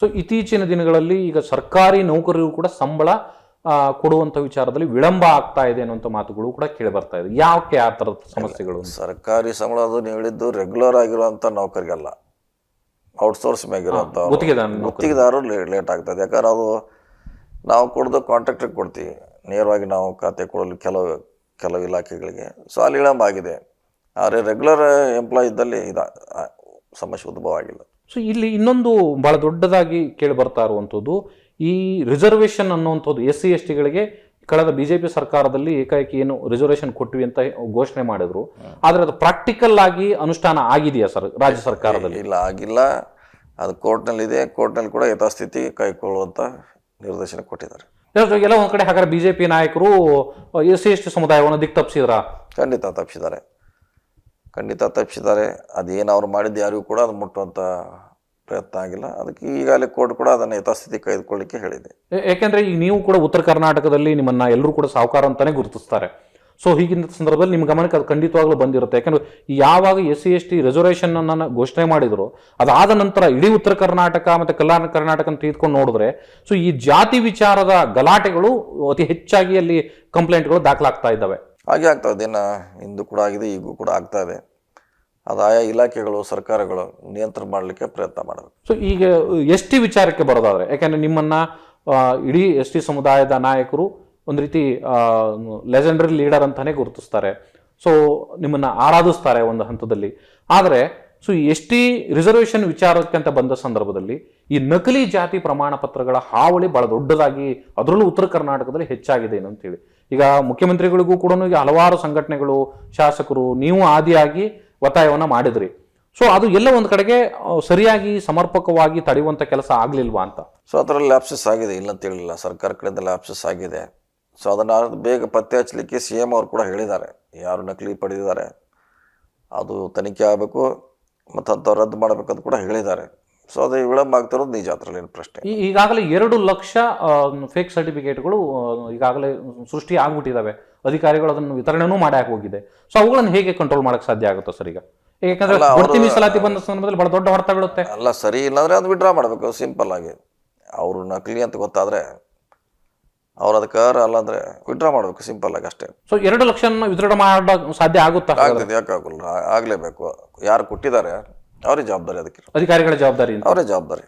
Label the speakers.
Speaker 1: So ಇತ್ತೀಚಿನ ದಿನಗಳಲ್ಲಿ ಈಗ ಸರ್ಕಾರಿ ನೌಕರರಿಗೂ ಕೂಡ ಸಂಬಳ ಕೊಡುವಂತ ವಿಚಾರದಲ್ಲಿ ವಿಳಂಬ ಆಗ್ತಾ ಇದೆ ಅನ್ನುವಂಥ ಮಾತುಗಳು ಕೂಡ ಕೇಳಿ ಬರ್ತಾ ಇದೆ. ಯಾಕೆ ಆ ಥರದ ಸಮಸ್ಯೆಗಳು?
Speaker 2: ಸರ್ಕಾರಿ ಸಂಬಳ ಅದು ನೀವು ಹೇಳಿದ್ದು ರೆಗ್ಯುಲರ್ ಆಗಿರುವಂಥ ನೌಕರಿಗಲ್ಲ, ಔಟ್ಸೋರ್ಸ್ ಮ್ಯಾಗಿರುವಂಥ ಗುತ್ತಿಗೆದಾರರು ಲೇಟ್ ಆಗ್ತದೆ. ಯಾಕಂದ್ರೆ ಅದು ನಾವು ಕೊಡೋದು ಕಾಂಟ್ರಾಕ್ಟ್ರಿಗೆ ಕೊಡ್ತೀವಿ, ನೇರವಾಗಿ ನಾವು ಖಾತೆ ಕೊಡಲು ಕೆಲವು ಇಲಾಖೆಗಳಿಗೆ. ಸೊ ಅಲ್ಲಿ ವಿಳಂಬ ಆಗಿದೆ. ಆದರೆ ರೆಗ್ಯುಲರ್ ಎಂಪ್ಲಾಯ್ ಇದ್ದಲ್ಲಿ ಸಮಸ್ಯೆ ಉದ್ಭವ ಆಗಿಲ್ಲ.
Speaker 1: ಸೊ ಇಲ್ಲಿ ಇನ್ನೊಂದು ಬಹಳ ದೊಡ್ಡದಾಗಿ ಕೇಳಿ ಬರ್ತಾ ಇರುವಂಥದ್ದು, ಈ ರಿಸರ್ವೇಷನ್ ಅನ್ನುವಂಥದ್ದು SC STಗಳಿಗೆ ಕಳೆದ ಬಿಜೆಪಿ ಸರ್ಕಾರದಲ್ಲಿ ಏಕಾಏಕಿ ಏನು ರಿಸರ್ವೇಷನ್ ಕೊಟ್ವಿ ಅಂತ ಘೋಷಣೆ ಮಾಡಿದ್ರು, ಆದರೆ ಅದು ಪ್ರಾಕ್ಟಿಕಲ್ ಆಗಿ ಅನುಷ್ಠಾನ ಆಗಿದೆಯಾ ಸರ್ ರಾಜ್ಯ ಸರ್ಕಾರದಲ್ಲಿ?
Speaker 2: ಇಲ್ಲ, ಆಗಿಲ್ಲ. ಅದು ಕೋರ್ಟ್ನಲ್ಲಿದೆ. ಕೋರ್ಟ್ನಲ್ಲಿ ಕೂಡ ಯಥಾಸ್ಥಿತಿ ಕೈಗೊಳ್ಳುವಂಥ ನಿರ್ದೇಶನ ಕೊಟ್ಟಿದ್ದಾರೆ.
Speaker 1: ಎಲ್ಲ ಒಂದ್ ಕಡೆ ಹಾಗಾದ್ರೆ ಬಿಜೆಪಿ ನಾಯಕರು SC ST ಸಮುದಾಯವನ್ನು ದಿಕ್ತಪ್ಪಿಸಿದ್ರ?
Speaker 2: ಖಂಡಿತ ತಪ್ಪಿಸಿದ್ದಾರೆ. ಅದೇನು ಅವ್ರು ಮಾಡಿದ್ದು ಯಾರಿಗೂ ಕೂಡ ಅದು ಮುಟ್ಟುವಂಥ ಪ್ರಯತ್ನ ಆಗಿಲ್ಲ. ಅದಕ್ಕೆ ಈಗಾಗಲೇ ಕೋರ್ಟ್ ಕೂಡ ಅದನ್ನು ಯಥಾಸ್ಥಿತಿ ಕಾಯ್ದುಕೊಳ್ಳಿಕ್ಕೆ ಹೇಳಿದೆ.
Speaker 1: ಯಾಕೆಂದ್ರೆ ಈಗ ನೀವು ಕೂಡ ಉತ್ತರ ಕರ್ನಾಟಕದಲ್ಲಿ ನಿಮ್ಮನ್ನ ಎಲ್ಲರೂ ಕೂಡ ಸಾಹುಕಾರ ಅಂತಾನೆ ಗುರುತಿಸ್ತಾರೆ. ಸೊ ಹೀಗಿನ ಸಂದರ್ಭದಲ್ಲಿ ನಿಮ್ಮ ಗಮನಕ್ಕೆ ಅದು ಖಂಡಿತವಾಗ್ಲೂ ಬಂದಿರುತ್ತೆ. ಯಾಕಂದ್ರೆ ಯಾವಾಗ SC ST ರಿಸರ್ವೇಷನ್ ಅನ್ನ ಘೋಷಣೆ ಮಾಡಿದ್ರು, ಅದಾದ ನಂತರ ಇಡೀ ಉತ್ತರ ಕರ್ನಾಟಕ ಮತ್ತೆ ಕಲ್ಯಾಣ ಕರ್ನಾಟಕ ತೆಗೆದುಕೊಂಡು ನೋಡಿದ್ರೆ, ಸೊ ಈ ಜಾತಿ ವಿಚಾರದ ಗಲಾಟೆಗಳು ಅತಿ ಹೆಚ್ಚಾಗಿ ಅಲ್ಲಿ ಕಂಪ್ಲೇಂಟ್ಗಳು ದಾಖಲಾಗ್ತಾ ಇದ್ದಾವೆ.
Speaker 2: ಹಾಗೆ ಆಗ್ತಾ ಇದೆ. ಇಂದು ಕೂಡ ಆಗಿದೆ, ಈಗೂ ಕೂಡ ಆಗ್ತಾ ಇದೆ. ಅದು ಆಯಾ ಇಲಾಖೆಗಳು, ಸರ್ಕಾರಗಳು ನಿಯಂತ್ರಣ ಮಾಡಲಿಕ್ಕೆ ಪ್ರಯತ್ನ ಮಾಡಬೇಕು.
Speaker 1: ಸೊ ಈಗ ST ವಿಚಾರಕ್ಕೆ ಬರೋದಾದ್ರೆ, ಯಾಕಂದ್ರೆ ನಿಮ್ಮನ್ನ ಇಡೀ ST ಸಮುದಾಯದ ನಾಯಕರು ಒಂದು ರೀತಿ ಲೆಜೆಂಡರಿ ಲೀಡರ್ ಅಂತಾನೆ ಗುರುತಿಸ್ತಾರೆ. ಸೊ ನಿಮ್ಮನ್ನ ಆರಾಧಿಸ್ತಾರೆ ಒಂದು ಹಂತದಲ್ಲಿ. ಆದರೆ ಸೊ ಈ ST ರಿಸರ್ವೇಷನ್ ವಿಚಾರಕ್ಕೆ ಅಂತ ಬಂದ ಸಂದರ್ಭದಲ್ಲಿ ಈ ನಕಲಿ ಜಾತಿ ಪ್ರಮಾಣ ಪತ್ರಗಳ ಹಾವಳಿ ಬಹಳ ದೊಡ್ಡದಾಗಿ, ಅದರಲ್ಲೂ ಉತ್ತರ ಕರ್ನಾಟಕದಲ್ಲಿ ಹೆಚ್ಚಾಗಿದೆ ಏನಂತೇಳಿ ಈಗ ಮುಖ್ಯಮಂತ್ರಿಗಳಿಗೂ ಕೂಡ ಈಗ ಹಲವಾರು ಸಂಘಟನೆಗಳು, ಶಾಸಕರು, ನೀವು ಆದಿಯಾಗಿ ಒತ್ತಾಯವನ್ನ ಮಾಡಿದ್ರಿ. ಸೊ ಅದು ಎಲ್ಲ ಒಂದು ಕಡೆಗೆ ಸರಿಯಾಗಿ ಸಮರ್ಪಕವಾಗಿ ತಡೆಯುವಂತ ಕೆಲಸ ಆಗ್ಲಿಲ್ವಾ ಅಂತ?
Speaker 2: ಸೊ ಅದರಲ್ಲಿ ಲ್ಯಾಪ್ಸಸ್ ಆಗಿದೆ, ಇಲ್ಲ ಅಂತ ಹೇಳಿಲ್ಲ. ಸರ್ಕಾರ ಕಡೆಯಿಂದ ಲ್ಯಾಪ್ಸಸ್ ಆಗಿದೆ. ಸೊ ಅದನ್ನು ಬೇಗ ಪತ್ತೆ ಹಚ್ಚಲಿಕ್ಕೆ CM ಅವರು ಕೂಡ ಹೇಳಿದ್ದಾರೆ, ಯಾರು ನಕಲಿ ಪಡೆದಿದ್ದಾರೆ ಅದು ತನಿಖೆ ಆಗಬೇಕು ಮತ್ತು ಅಂಥವ್ರು ರದ್ದು ಮಾಡಬೇಕಂತ ಕೂಡ ಹೇಳಿದ್ದಾರೆ. ಸೊ ಅದು ವಿಳಂಬ ಆಗ್ತಿರೋದು ನಿಜ, ಅದರಲ್ಲಿ ಏನು ಪ್ರಶ್ನೆ.
Speaker 1: ಈಗಾಗಲೇ 2 ಲಕ್ಷ ಫೇಕ್ ಸರ್ಟಿಫಿಕೇಟ್ಗಳು ಈಗಾಗಲೇ ಸೃಷ್ಟಿ ಆಗ್ಬಿಟ್ಟಿದ್ದಾವೆ. ಅಧಿಕಾರಿಗಳು ಅದನ್ನು ವಿತರಣೆನೂ ಮಾಡಕ್ಕೆ ಹೋಗಿದೆ. ಸೊ ಅವುಗಳನ್ನು ಹೇಗೆ ಕಂಟ್ರೋಲ್ ಮಾಡಕ್ಕೆ ಸಾಧ್ಯ ಆಗುತ್ತೆ ಸರ್? ಈಗ ಯಾಕಂದ್ರೆ ಬಡ್ತಿ ಮೀಸಲಾತಿ ಬಂದ ಸಂದರ್ಭದಲ್ಲಿ ಬಹಳ ದೊಡ್ಡ ಹೊಡೆತ ಬೀಳುತ್ತೆ.
Speaker 2: ಅಲ್ಲ, ಸರಿ ಇಲ್ಲ ಅಂದ್ರೆ ಅದು ವಿಡ್ರಾ ಮಾಡಬೇಕು, ಸಿಂಪಲ್ ಆಗಿ. ಅವರು ನಕಲಿ ಅಂತ ಗೊತ್ತಾದ್ರೆ ಅವ್ರು ಅದಕ್ಕೆ ಅಲ್ಲ ಅಂದ್ರೆ ವಿಡ್ರಾ ಮಾಡಬೇಕು, ಸಿಂಪಲ್ ಆಗಿ ಅಷ್ಟೇ.
Speaker 1: ಸೊ 2 ಲಕ್ಷ ವಿತರಣೆ ಮಾಡೋ ಸಾಧ್ಯ ಆಗುತ್ತಾ?
Speaker 2: ಆಗ್ತದೆ, ಯಾಕೆ ಆಗಲ್ಲ, ಆಗ್ಲೇಬೇಕು. ಯಾರು ಕೊಟ್ಟಿದ್ದಾರೆ ಅವರೇ ಜವಾಬ್ದಾರಿ, ಅದಕ್ಕೆ
Speaker 1: ಅಧಿಕಾರಿಗಳ ಜವಾಬ್ದಾರಿ,
Speaker 2: ಅವರೇ ಜವಾಬ್ದಾರಿ.